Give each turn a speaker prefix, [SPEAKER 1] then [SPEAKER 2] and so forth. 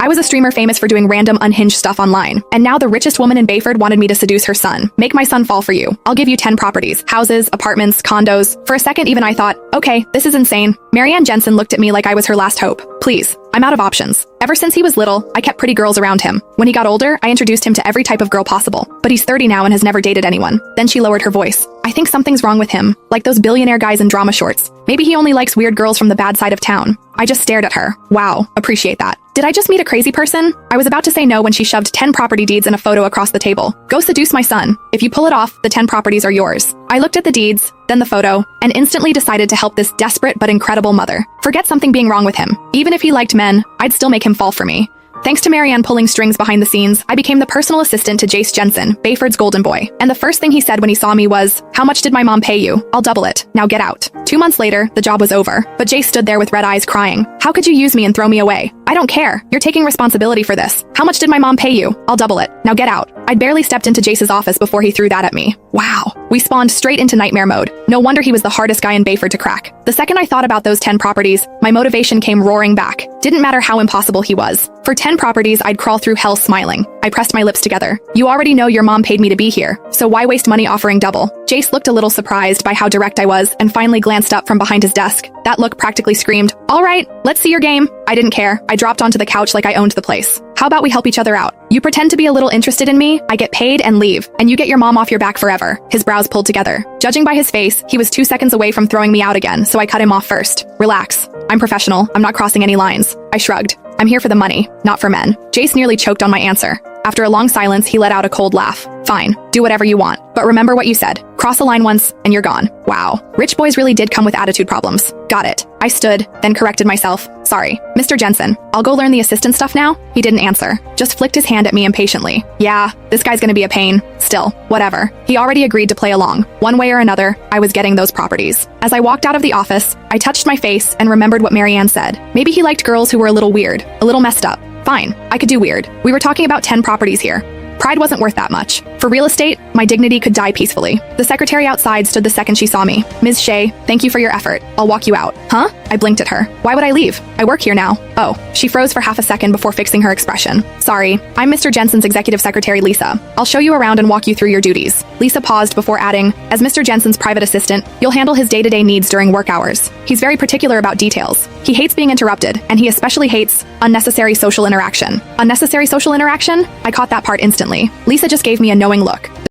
[SPEAKER 1] I was a streamer famous for doing random unhinged stuff online, and now the richest woman in Bayford wanted me to seduce her son. Make my son fall for you. I'll give you 10 properties, houses, apartments, condos. For a second even I thought, okay, this is insane. Marianne Jensen looked at me like I was her last hope. Please, I'm out of options. Ever since he was little, I kept pretty girls around him. When he got older, I introduced him to every type of girl possible. But he's 30 now and has never dated anyone. Then she lowered her voice. I think something's wrong with him, like those billionaire guys in drama shorts. Maybe he only likes weird girls from the bad side of town. I just stared at her. Wow, appreciate that. Did I just meet a crazy person? I was about to say no when she shoved 10 property deeds and a photo across the table. Go seduce my son. If you pull it off, the 10 properties are yours. I looked at the deeds, then the photo, and instantly decided to help this desperate but incredible mother. Forget something being wrong with him. Even if he liked men, I'd still make him fall for me. Thanks to Marianne pulling strings behind the scenes, I became the personal assistant to Jace Jensen, Bayford's golden boy. And the first thing he said when he saw me was, "How much did my mom pay you? I'll double it. Now get out." 2 months later, the job was over, but Jace stood there with red eyes crying. How could you use me and throw me away? I don't care. You're taking responsibility for this. How much did my mom pay you? I'll double it. Now get out. I'd barely stepped into Jace's office before he threw that at me. Wow. We spawned straight into nightmare mode. No wonder he was the hardest guy in Bayford to crack. The second I thought about those 10 properties, my motivation came roaring back. Didn't matter how impossible he was. For 10 properties, I'd crawl through hell smiling. I pressed my lips together. You already know your mom paid me to be here, so why waste money offering double? Jace looked a little surprised by how direct I was and finally glanced up from behind his desk. That look practically screamed, "All right, let's see your game." I didn't care. I dropped onto the couch like I owned the place. How about we help each other out? You pretend to be a little interested in me, I get paid and leave, and you get your mom off your back forever. His brows pulled together. Judging by his face, he was 2 seconds away from throwing me out again, so I cut him off first. Relax. I'm professional. I'm not crossing any lines. I shrugged. I'm here for the money, not for men. Jace nearly choked on my answer. After a long silence, he let out a cold laugh. Fine, do whatever you want, but remember what you said. Cross a line once, and you're gone. Wow, rich boys really did come with attitude problems. Got it. I stood, then corrected myself. Sorry, Mr. Jensen, I'll go learn the assistant stuff now? He didn't answer, just flicked his hand at me impatiently. Yeah, this guy's gonna be a pain. Still, whatever. He already agreed to play along. One way or another, I was getting those properties. As I walked out of the office, I touched my face and remembered what Marianne said. Maybe he liked girls who were a little weird, a little messed up. Fine, I could do weird. We were talking about 10 properties here. Pride wasn't worth that much. For real estate, my dignity could die peacefully. The secretary outside stood the second she saw me. Ms. Shea, thank you for your effort. I'll walk you out. Huh? I blinked at her. Why would I leave? I work here now. Oh, she froze for half a second before fixing her expression. Sorry, I'm Mr. Jensen's executive secretary, Lisa. I'll show you around and walk you through your duties. Lisa paused before adding, as Mr. Jensen's private assistant, you'll handle his day-to-day needs during work hours. He's very particular about details. He hates being interrupted, and he especially hates unnecessary social interaction. Unnecessary social interaction? I caught that part instantly. Lisa just gave me a knowing look.